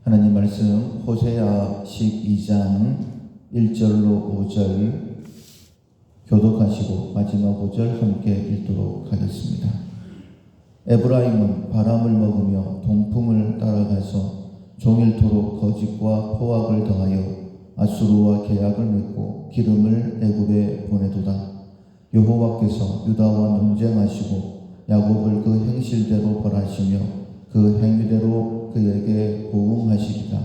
하나님 말씀 호세아 12장 1절로 5절 교독하시고 마지막 5절 함께 읽도록 하겠습니다. 에브라임은 바람을 먹으며 동풍을 따라가서 종일토록 거짓과 포악을 더하여 아수르와 계약을 맺고 기름을 애굽에 보내도다. 여호와께서 유다와 논쟁하시고 야곱을 그 행실대로 벌하시며 그 행위대로 그에게 보응하시리라.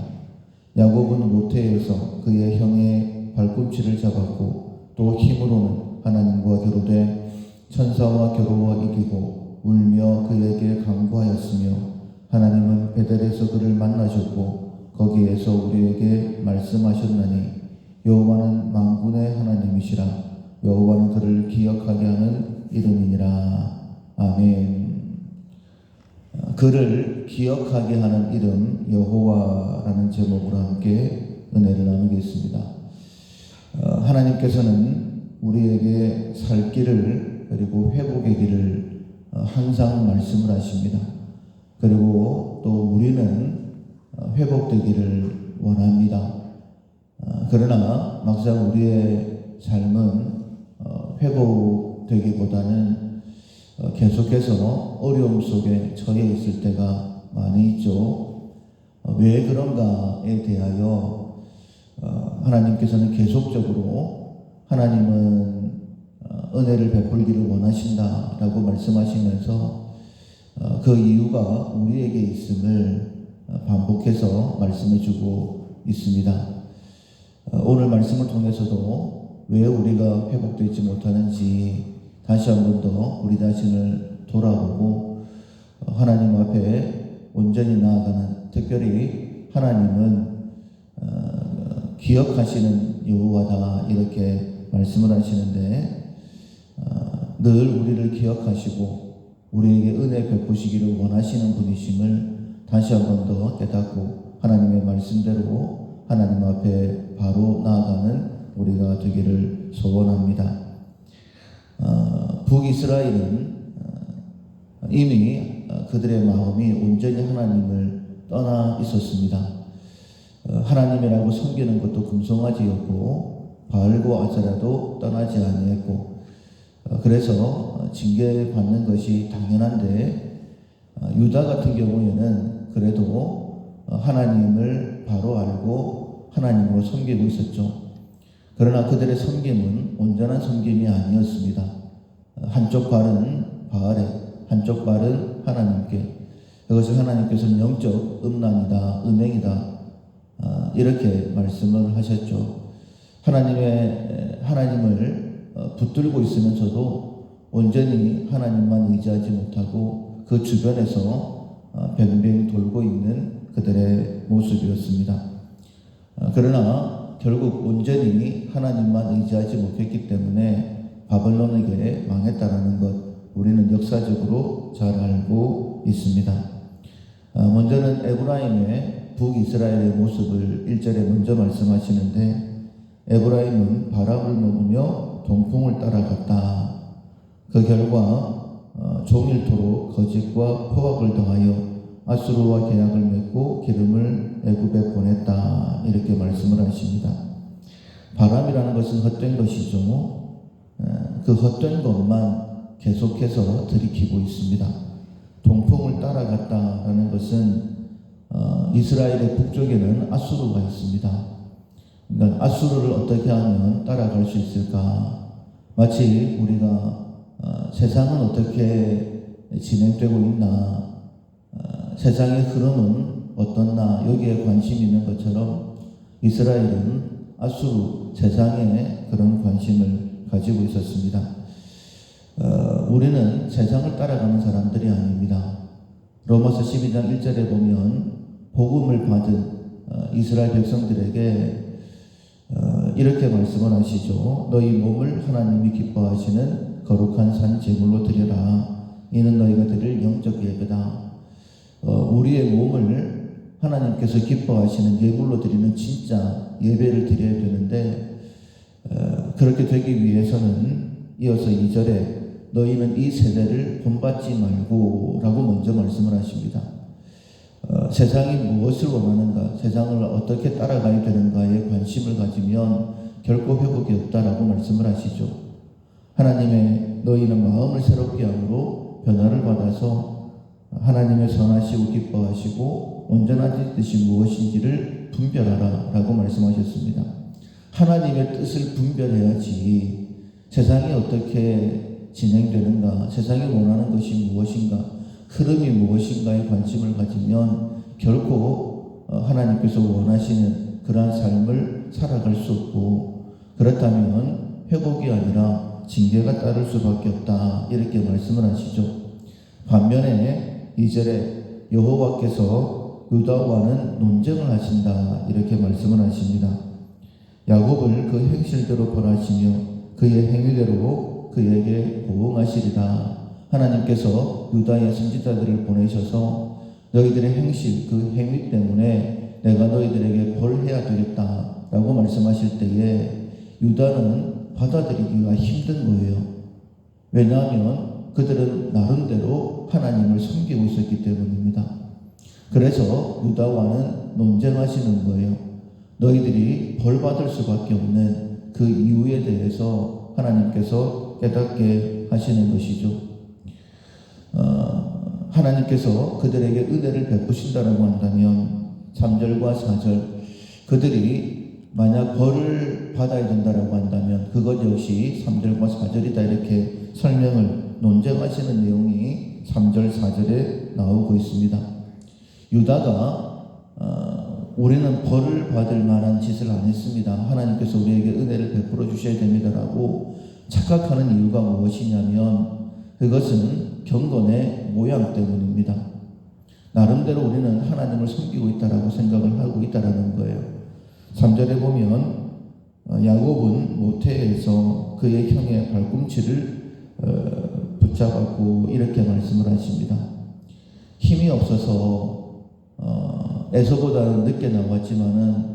야곱은 모태에서 그의 형의 발꿈치를 잡았고 또 힘으로는 하나님과 겨루되 천사와 겨루어 이기고 울며 그에게 강구하였으며 하나님은 베델에서 그를 만나셨고 거기에서 우리에게 말씀하셨나니 여호와는 만군의 하나님이시라. 여호와는 그를 기억하게 하는 이름이니라. 아멘. 그를 기억하게 하는 이름 여호와라는 제목으로 함께 은혜를 나누겠습니다. 하나님께서는 우리에게 살 길을 그리고 회복의 길을 항상 말씀을 하십니다. 그리고 또 우리는 회복되기를 원합니다. 그러나 막상 우리의 삶은 회복되기보다는 계속해서 어려움 속에 처해 있을 때가 많이 있죠. 왜 그런가에 대하여 하나님께서는 계속적으로 하나님은 은혜를 베풀기를 원하신다라고 말씀하시면서 그 이유가 우리에게 있음을 반복해서 말씀해주고 있습니다. 오늘 말씀을 통해서도 왜 우리가 회복되지 못하는지 다시 한 번 더 우리 자신을 돌아보고 하나님 앞에 온전히 나아가는, 특별히 하나님은 기억하시는 여호와다 이렇게 말씀을 하시는데 늘 우리를 기억하시고 우리에게 은혜 베푸시기를 원하시는 분이심을 다시 한 번 더 깨닫고 하나님의 말씀대로 하나님 앞에 바로 나아가는 우리가 되기를 소원합니다. 북이스라엘은 이미 그들의 마음이 온전히 하나님을 떠나 있었습니다. 하나님이라고 섬기는 것도 금송아지였고 바알과 아세라도 떠나지 아니했고 그래서 징계받는 것이 당연한데 유다 같은 경우에는 그래도 하나님을 바로 알고 하나님으로 섬기고 있었죠. 그러나 그들의 섬김은 온전한 섬김이 아니었습니다. 한쪽 발은 바알에, 한쪽 발은 하나님께. 이것을 하나님께서는 영적 음란이다, 음행이다 이렇게 말씀을 하셨죠. 하나님을 붙들고 있으면서도 온전히 하나님만 의지하지 못하고 그 주변에서 뱅뱅 돌고 있는 그들의 모습이었습니다. 그러나 결국 온전히 하나님만 의지하지 못했기 때문에 바벨론에게 망했다라는 것 우리는 역사적으로 잘 알고 있습니다. 먼저는 에브라임의 북이스라엘의 모습을 1절에 먼저 말씀하시는데 에브라임은 바람을 먹으며 동풍을 따라갔다. 그 결과 종일토록 거짓과 포악을 더하여 아수르와 계약을 맺고 기름을 애굽에 보냈다 이렇게 말씀을 하십니다. 바람이라는 것은 헛된 것이죠. 그 헛된 것만 계속해서 들이키고 있습니다. 동풍을 따라갔다라는 것은 이스라엘의 북쪽에는 아수르가 있습니다. 그러니까 아수르를 어떻게 하면 따라갈 수 있을까? 마치 우리가 세상은 어떻게 진행되고 있나, 세상의 흐름은 어떻나 여기에 관심이 있는 것처럼 이스라엘은 아수르 세상에 그런 관심을 가지고 있었습니다. 우리는 세상을 따라가는 사람들이 아닙니다. 로마서 12장 1절에 보면 복음을 받은 이스라엘 백성들에게 이렇게 말씀을 하시죠. 너희 몸을 하나님이 기뻐하시는 거룩한 산 제물로 드려라. 이는 너희가 드릴 영적 예배다. 우리의 몸을 하나님께서 기뻐하시는 예물로 드리는 진짜 예배를 드려야 되는데 그렇게 되기 위해서는 이어서 2절에 너희는 이 세대를 본받지 말고 라고 먼저 말씀을 하십니다. 세상이 무엇을 원하는가, 세상을 어떻게 따라가야 되는가에 관심을 가지면 결코 회복이 없다라고 말씀을 하시죠. 하나님의 너희는 마음을 새롭게 함으로 변화를 받아서 하나님의 선하시고 기뻐하시고 온전한 뜻이 무엇인지를 분별하라 라고 말씀하셨습니다. 하나님의 뜻을 분별해야지 세상이 어떻게 진행되는가, 세상이 원하는 것이 무엇인가, 흐름이 무엇인가에 관심을 가지면 결코 하나님께서 원하시는 그러한 삶을 살아갈 수 없고, 그렇다면 회복이 아니라 징계가 따를 수밖에 없다 이렇게 말씀을 하시죠. 반면에 2절에 여호와께서 유다와는 논쟁을 하신다 이렇게 말씀을 하십니다. 야곱을 그 행실대로 벌하시며 그의 행위대로 그에게 보응하시리라. 하나님께서 유다의 선지자들을 보내셔서 너희들의 행실, 그 행위 때문에 내가 너희들에게 벌해야 되겠다라고 말씀하실 때에 유다는 받아들이기가 힘든 거예요. 왜냐하면 그들은 나름대로 하나님을 섬기고 있었기 때문입니다. 그래서 유다와는 논쟁하시는 거예요. 너희들이 벌받을 수밖에 없는 그 이유에 대해서 하나님께서 깨닫게 하시는 것이죠. 하나님께서 그들에게 은혜를 베푸신다라고 한다면 3절과 4절, 그들이 만약 벌을 받아야 된다라고 한다면 그것 역시 3절과 4절이다 이렇게 설명을 논쟁하시는 내용이 3절 4절에 나오고 있습니다. 유다가 우리는 벌을 받을 만한 짓을 안 했습니다. 하나님께서 우리에게 은혜를 베풀어 주셔야 됩니다라고 착각하는 이유가 무엇이냐면 그것은 경건의 모양 때문입니다. 나름대로 우리는 하나님을 섬기고 있다라고 생각을 하고 있다라는 거예요. 3절에 보면 야곱은 모태에서 그의 형의 발꿈치를 붙잡았고 이렇게 말씀을 하십니다. 힘이 없어서 에서보다는 늦게 나왔지만은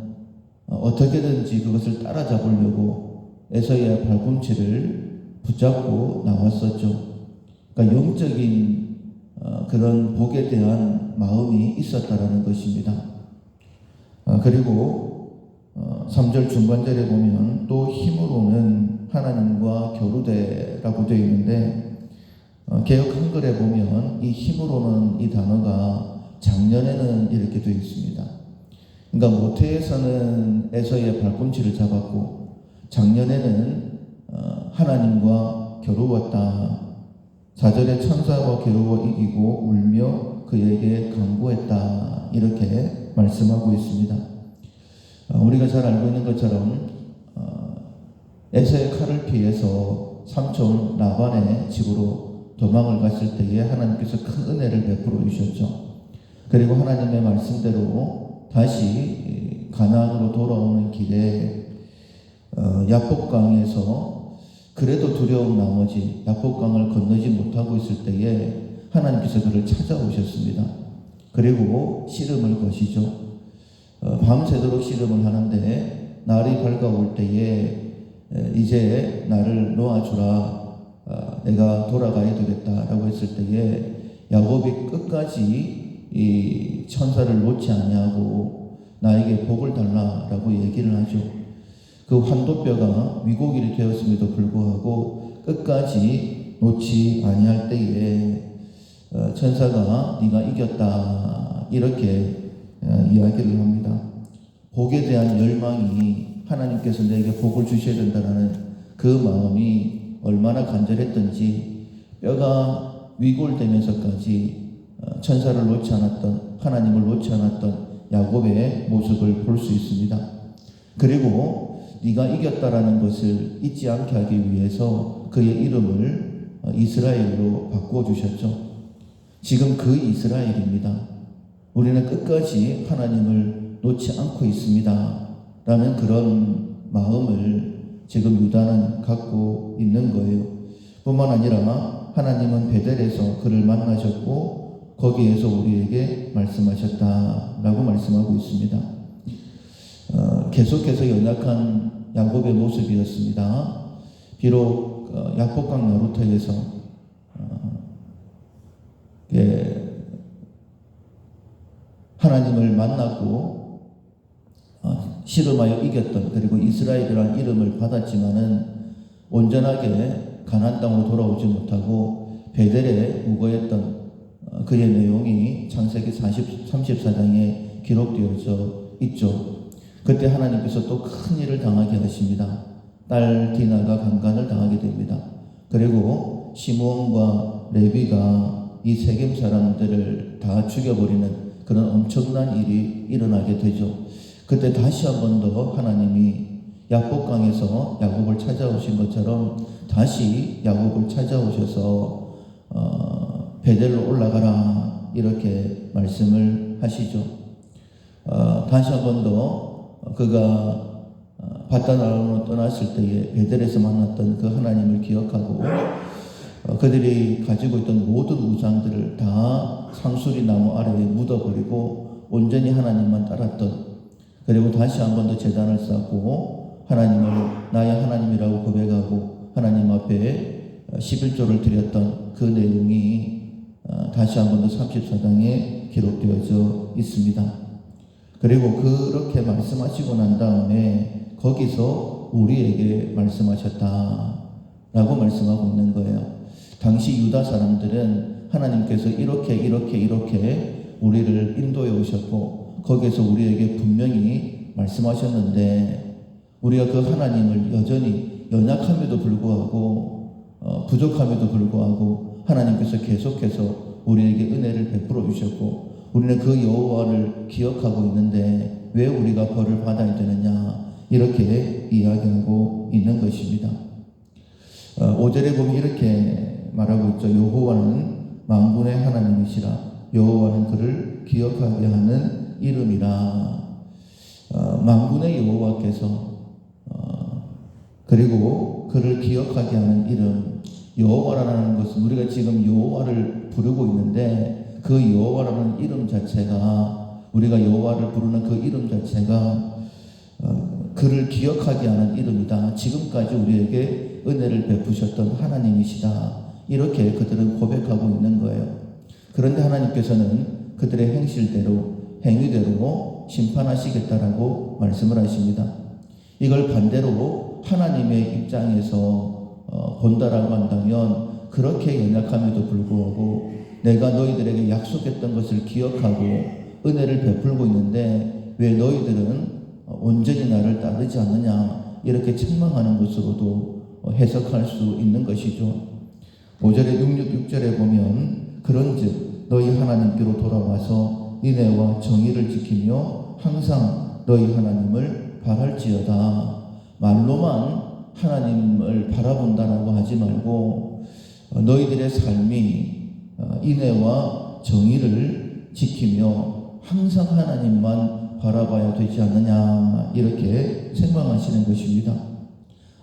어떻게든지 그것을 따라잡으려고 에서의 발꿈치를 붙잡고 나왔었죠. 그러니까 영적인 그런 복에 대한 마음이 있었다라는 것입니다. 그리고 3절 중반절에 보면 또 힘으로는 하나님과 교류되라고 되어 있는데 개역 한글에 보면 이 힘으로는 이 단어가 작년에는 이렇게 되어 있습니다. 그러니까 모태에서는 에서의 발꿈치를 잡았고 작년에는 하나님과 겨루었다. 4절에 천사와 겨루어 이기고 울며 그에게 간구했다 이렇게 말씀하고 있습니다. 우리가 잘 알고 있는 것처럼 에서의 칼을 피해서 삼촌 라반의 집으로 도망을 갔을 때에 하나님께서 큰 은혜를 베풀어 주셨죠. 그리고 하나님의 말씀대로 다시 가나안으로 돌아오는 길에 야복강에서 그래도 두려움 나머지 야복강을 건너지 못하고 있을 때에 하나님께서 그를 찾아오셨습니다. 그리고 씨름을 거시죠. 밤새도록 씨름을 하는데 날이 밝아올 때에 이제 나를 놓아주라, 내가 돌아가야 되겠다라고 했을 때에 야곱이 끝까지 이 천사를 놓지 아니하고 나에게 복을 달라라고 얘기를 하죠. 그 환도뼈가 위고기를 되었음에도 불구하고 끝까지 놓지 아니할 때에 천사가 네가 이겼다 이렇게 이야기를 합니다. 복에 대한 열망이, 하나님께서 내게 복을 주셔야 된다는 그 마음이 얼마나 간절했던지 뼈가 위골되면서까지 천사를 놓지 않았던, 하나님을 놓지 않았던 야곱의 모습을 볼 수 있습니다. 그리고 네가 이겼다라는 것을 잊지 않게 하기 위해서 그의 이름을 이스라엘로 바꾸어 주셨죠. 지금 그 이스라엘입니다. 우리는 끝까지 하나님을 놓지 않고 있습니다 라는 그런 마음을 지금 유다는 갖고 있는 거예요. 뿐만 아니라 하나님은 베델에서 그를 만나셨고 거기에서 우리에게 말씀하셨다라고 말씀하고 있습니다. 계속해서 연약한 야곱의 모습이었습니다. 비록 야복강 나루터에서 하나님을 만났고 씨름하여 이겼던, 그리고 이스라엘이라는 이름을 받았지만은 온전하게 가나안 땅으로 돌아오지 못하고 베델에 묵어했던 그의 내용이 창세기 34장에 기록되어져 있죠. 그때 하나님께서 또 큰 일을 당하게 하십니다. 딸 디나가 강간을 당하게 됩니다. 그리고 시므온과 레위가 이 세겜 사람들을 다 죽여버리는 그런 엄청난 일이 일어나게 되죠. 그때 다시 한 번 더 하나님이 야복강에서 야곱을 찾아오신 것처럼 다시 야곱을 찾아오셔서 베델로 올라가라 이렇게 말씀을 하시죠. 다시 한 번 더 그가 바단 아람으로 떠났을 때에 베델에서 만났던 그 하나님을 기억하고 그들이 가지고 있던 모든 우상들을 다 상수리 나무 아래에 묻어버리고 온전히 하나님만 따랐던, 그리고 다시 한 번 더 제단을 쌓고 하나님을 나의 하나님이라고 고백하고 하나님 앞에 11조를 드렸던 그 내용이 다시 한 번 더 34장에 기록되어져 있습니다. 그리고 그렇게 말씀하시고 난 다음에 거기서 우리에게 말씀하셨다라고 말씀하고 있는 거예요. 당시 유다 사람들은 하나님께서 이렇게 우리를 인도해 오셨고 거기에서 우리에게 분명히 말씀하셨는데 우리가 그 하나님을 여전히 연약함에도 불구하고 부족함에도 불구하고 하나님께서 계속해서 우리에게 은혜를 베풀어 주셨고 우리는 그 여호와를 기억하고 있는데 왜 우리가 벌을 받아야 되느냐 이렇게 이야기하고 있는 것입니다. 5절에 보면 이렇게 말하고 있죠. 여호와는 만군의 하나님이시라. 여호와는 그를 기억하게 하는 이름이라. 만군의 여호와께서 그리고 그를 기억하게 하는 이름, 여호와라는 것은 우리가 지금 여호와를 부르고 있는데 그 여호와라는 이름 자체가 우리가 여호와를 부르는 그 이름 자체가 그를 기억하게 하는 이름이다. 지금까지 우리에게 은혜를 베푸셨던 하나님이시다. 이렇게 그들은 고백하고 있는 거예요. 그런데 하나님께서는 그들의 행위대로 심판하시겠다라고 말씀을 하십니다. 이걸 반대로 하나님의 입장에서 본다라고 한다면 그렇게 연약함에도 불구하고 내가 너희들에게 약속했던 것을 기억하고 은혜를 베풀고 있는데 왜 너희들은 온전히 나를 따르지 않느냐 이렇게 책망하는 것으로도 해석할 수 있는 것이죠. 5절에 6절에 보면 그런즉 너희 하나님께로 돌아와서 인애와 정의를 지키며 항상 너희 하나님을 바랄지어다. 말로만 하나님을 바라본다라고 하지 말고 너희들의 삶이 인애와 정의를 지키며 항상 하나님만 바라봐야 되지 않느냐 이렇게 책망하시는 것입니다.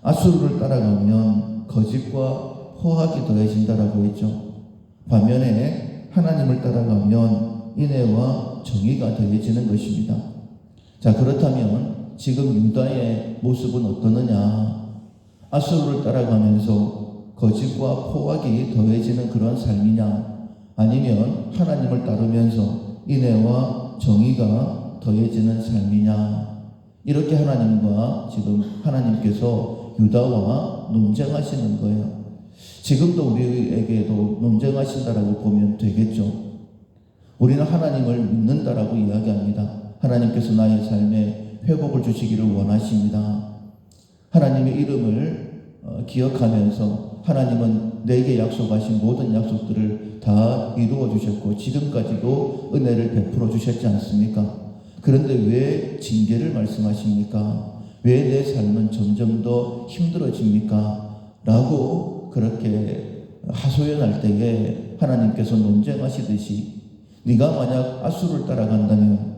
아수르를 따라가면 거짓과 포악이 더해진다라고 했죠. 반면에 하나님을 따라가면 인애와 정의가 더해지는 것입니다. 자, 그렇다면 지금 유다의 모습은 어떠느냐? 아수르를 따라가면서 거짓과 포악이 더해지는 그런 삶이냐? 아니면 하나님을 따르면서 인애와 정의가 더해지는 삶이냐? 이렇게 지금 하나님께서 유다와 논쟁하시는 거예요. 지금도 우리에게도 논쟁하신다라고 보면 되겠죠. 우리는 하나님을 믿는다라고 이야기합니다. 하나님께서 나의 삶에 회복을 주시기를 원하십니다. 하나님의 이름을 기억하면서 하나님은 내게 약속하신 모든 약속들을 다 이루어 주셨고 지금까지도 은혜를 베풀어 주셨지 않습니까? 그런데 왜 징계를 말씀하십니까? 왜 내 삶은 점점 더 힘들어집니까? 라고 그렇게 하소연할 때에 하나님께서 논쟁하시듯이 네가 만약 아수를 따라간다면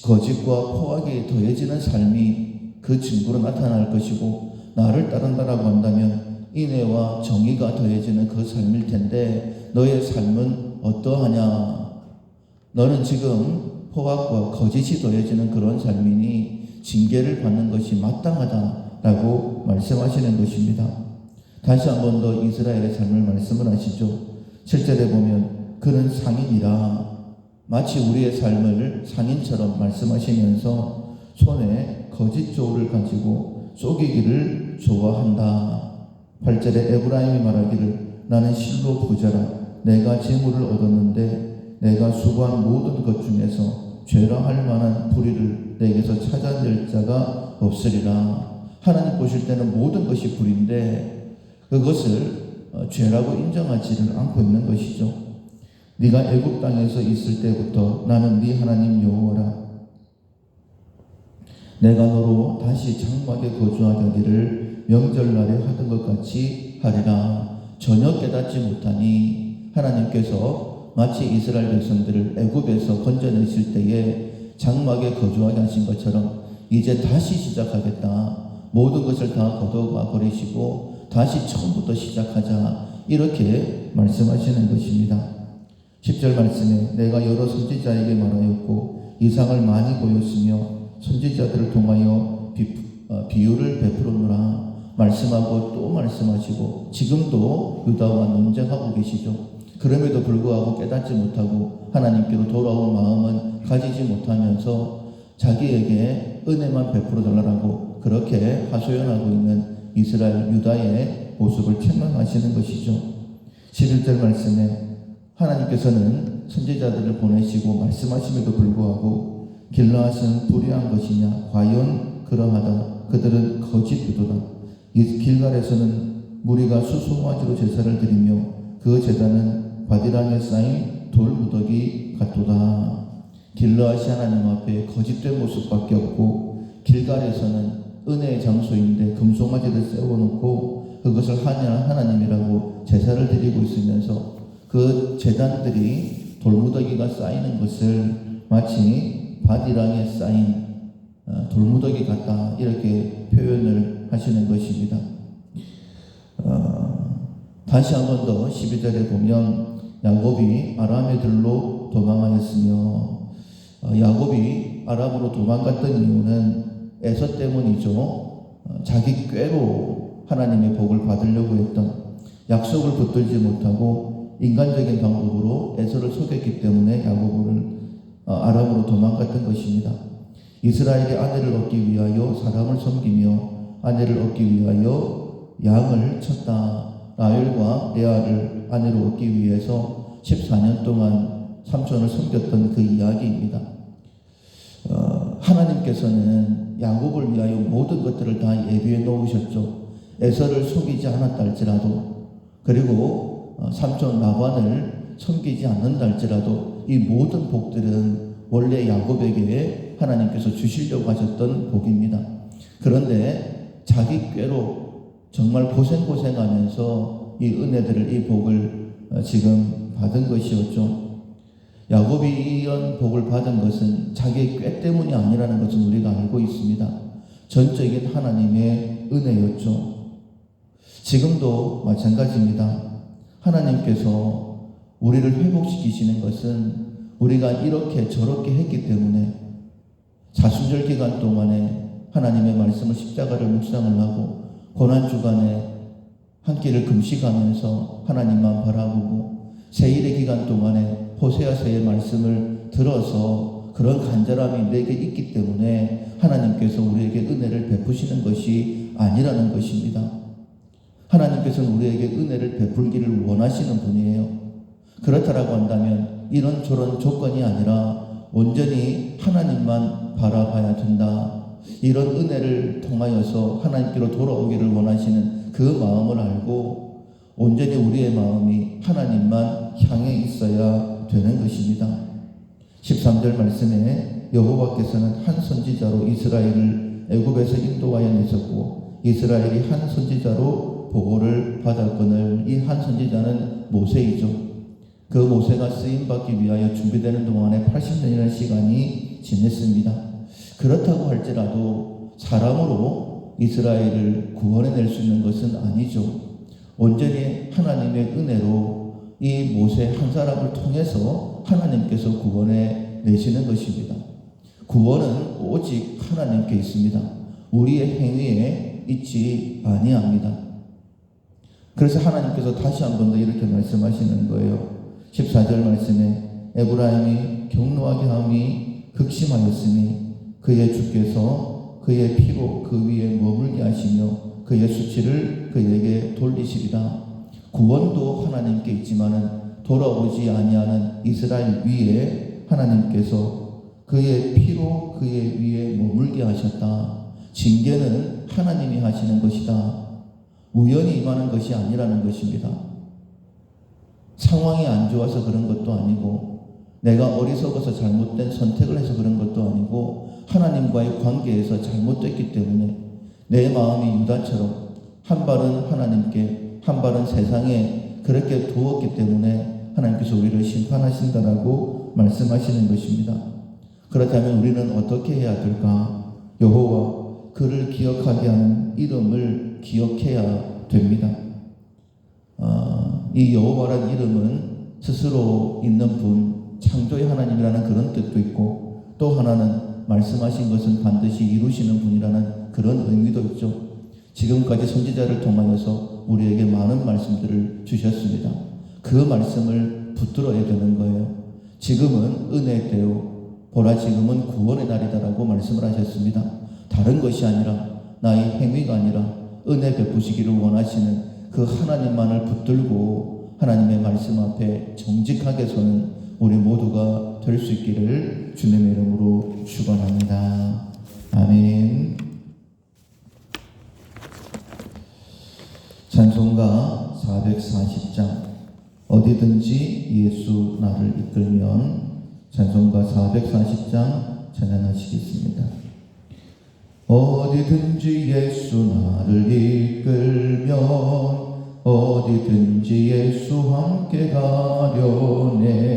거짓과 포악이 더해지는 삶이 그 증거로 나타날 것이고 나를 따른다라고 한다면 인애와 정의가 더해지는 그 삶일 텐데 너의 삶은 어떠하냐? 너는 지금 포악과 거짓이 더해지는 그런 삶이니 징계를 받는 것이 마땅하다라고 말씀하시는 것입니다. 다시 한 번 더 이스라엘의 삶을 말씀을 하시죠. 7절에 보면 그는 상인이라 마치 우리의 삶을 상인처럼 말씀하시면서 손에 거짓 저울을 가지고 속이기를 좋아한다. 8절에 에브라임이 말하기를 나는 실로 부자라. 내가 재물을 얻었는데 내가 수고한 모든 것 중에서 죄라 할 만한 불의를 내게서 찾아낼 자가 없으리라. 하나님 보실 때는 모든 것이 불인데 그것을 죄라고 인정하지를 않고 있는 것이죠. 네가 애굽 땅에서 있을 때부터 나는 네 하나님 여호와라. 내가 너로 다시 장막에 거주하게 하기를 명절날에 하던 것 같이 하리라. 전혀 깨닫지 못하니 하나님께서 마치 이스라엘 백성들을 애굽에서 건져내실 때에 장막에 거주하게 하신 것처럼 이제 다시 시작하겠다. 모든 것을 다 거둬가 버리시고 다시 처음부터 시작하자. 이렇게 말씀하시는 것입니다. 10절 말씀에 내가 여러 선지자에게 말하였고 이상을 많이 보였으며 선지자들을 통하여 비유를 베풀었노라. 말씀하고 또 말씀하시고 지금도 유다와 논쟁하고 계시죠. 그럼에도 불구하고 깨닫지 못하고 하나님께로 돌아온 마음은 가지지 못하면서 자기에게 은혜만 베풀어 달라고 그렇게 하소연하고 있는 이스라엘 유다의 모습을 책망하시는 것이죠. 11절 말씀에 하나님께서는 선지자들을 보내시고 말씀하심에도 불구하고 길르앗은 불의한 것이냐? 과연 그러하다. 그들은 거짓 유도다. 이 길갈에서는 무리가 수송아지로 제사를 드리며 그 제단은 바디랑에 쌓인 돌무더기 같도다. 길르앗이 하나님 앞에 거짓된 모습밖에 없고 길갈에서는 은혜의 장소인데 금송아지를 세워놓고 그것을 하나님이라고 제사를 드리고 있으면서 그 제단들이 돌무더기가 쌓이는 것을 마치 바디랑에 쌓인 돌무더기 같다 이렇게 표현을 하시는 것입니다. 다시 한 번 더 12절에 보면 야곱이 아람에 들로 도망하였으며 야곱이 아람으로 도망갔던 이유는 에서 때문이죠. 자기 꾀로 하나님의 복을 받으려고 했던 약속을 붙들지 못하고 인간적인 방법으로 에서를 속였기 때문에 야곱을 아람으로 도망갔던 것입니다. 이스라엘이 아내를 얻기 위하여 사람을 섬기며 아내를 얻기 위하여 양을 쳤다. 라헬과 레아를 아내로 얻기 위해서 14년 동안 삼손을 섬겼던 그 이야기입니다. 하나님께서는 야곱을 위하여 모든 것들을 다 예비해 놓으셨죠. 에서를 속이지 않았다 할지라도 그리고 삼손 라반을 섬기지 않는다 할지라도 이 모든 복들은 원래 야곱에게 하나님께서 주시려고 하셨던 복입니다. 그런데 자기 꾀로 정말 고생하면서 이 은혜들을 이 복을 지금 받은 것이었죠. 야곱이 이런 복을 받은 것은 자기의 꾀 때문이 아니라는 것은 우리가 알고 있습니다. 전적인 하나님의 은혜였죠. 지금도 마찬가지입니다. 하나님께서 우리를 회복시키시는 것은 우리가 이렇게 저렇게 했기 때문에 사순절 기간 동안에 하나님의 말씀을 십자가를 묵상을 하고 고난주간에 한 끼를 금식하면서 하나님만 바라보고 세일의 기간 동안에 호세아서의 말씀을 들어서 그런 간절함이 내게 있기 때문에 하나님께서 우리에게 은혜를 베푸시는 것이 아니라는 것입니다. 하나님께서는 우리에게 은혜를 베풀기를 원하시는 분이에요. 그렇다라고 한다면 이런저런 조건이 아니라 온전히 하나님만 바라봐야 된다. 이런 은혜를 통하여서 하나님께로 돌아오기를 원하시는 그 마음을 알고 온전히 우리의 마음이 하나님만 향해 있어야 되는 것입니다. 13절 말씀에 여호와께서는 한 선지자로 이스라엘을 애굽에서 인도하여 내셨고 이스라엘이 한 선지자로 보고를 받았거늘. 이 한 선지자는 모세이죠. 그 모세가 쓰임받기 위하여 준비되는 동안에 80년이라는 시간이 지냈습니다. 그렇다고 할지라도 사람으로 이스라엘을 구원해낼 수 있는 것은 아니죠. 온전히 하나님의 은혜로 이 모세 한 사람을 통해서 하나님께서 구원해 내시는 것입니다. 구원은 오직 하나님께 있습니다. 우리의 행위에 있지 아니합니다. 그래서 하나님께서 다시 한 번 더 이렇게 말씀하시는 거예요. 14절 말씀에 에브라임이 경노하게 함이 극심하였으니 그의 주께서 그의 피로 그 위에 머물게 하시며 그의 수치를 그에게 돌리시리라. 구원도 하나님께 있지만은 돌아오지 아니하는 이스라엘 위에 하나님께서 그의 피로 그의 위에 머물게 하셨다. 징계는 하나님이 하시는 것이다. 우연히 임하는 것이 아니라는 것입니다. 상황이 안 좋아서 그런 것도 아니고 내가 어리석어서 잘못된 선택을 해서 그런 것도 아니고 하나님과의 관계에서 잘못됐기 때문에 내 마음이 유다처럼 한 발은 하나님께 한 발은 세상에 그렇게 두었기 때문에 하나님께서 우리를 심판하신다라고 말씀하시는 것입니다. 그렇다면 우리는 어떻게 해야 될까? 여호와 그를 기억하게 하는 이름을 기억해야 됩니다. 이 여호와라는 이름은 스스로 있는 분, 창조의 하나님이라는 그런 뜻도 있고 또 하나는 말씀하신 것은 반드시 이루시는 분이라는 그런 의미도 있죠. 지금까지 선지자를 통하여서 우리에게 많은 말씀들을 주셨습니다. 그 말씀을 붙들어야 되는 거예요. 지금은 은혜의 때요 보라 지금은 구원의 날이다라고 말씀을 하셨습니다. 다른 것이 아니라 나의 행위가 아니라 은혜 베푸시기를 원하시는 그 하나님만을 붙들고 하나님의 말씀 앞에 정직하게 서는 우리 모두가 될 수 있기를 주님의 이름으로 축원합니다. 아멘. 찬송가 440장 어디든지 예수 나를 이끌면 찬송가 440장 찬양하시겠습니다. 어디든지 예수 나를 이끌면 어디든지 예수 함께 가려네.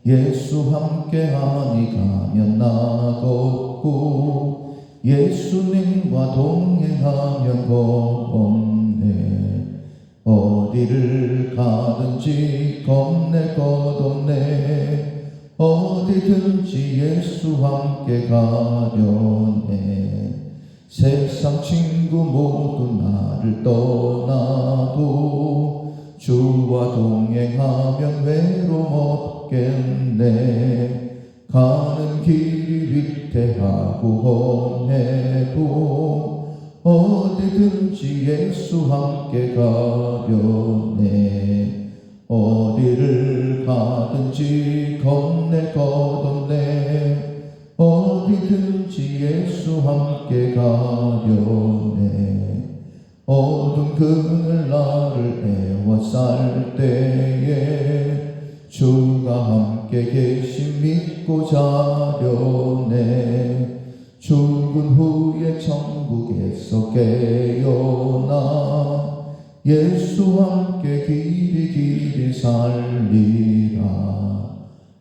예수 함께하니 가면 나겠고 예수님과 동행하면 겁없네. 어디를 가든지 겁낼 것 없네. 어디든지 예수 함께 가려네. 세상 친구 모두 나를 떠나도 주와 동행하면 외로움 없겠네. 가는 길이 위태하고 험해도 어디든지 예수 함께 가려네. 어디를 가든지 겁낼 것 없네. 어디든지 예수 함께 가려네. 어두운 그늘 나를 애워쌀 때에 주가 함께 계심 믿고 자려네. 죽은 후에 천국에서 깨어나 예수 함께 길이 살리라.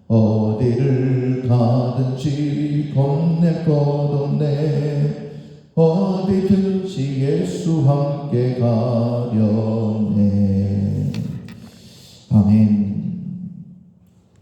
어디를 가든지 겁낼 것 없네. 어디든지 예수 함께 가려네. 아멘.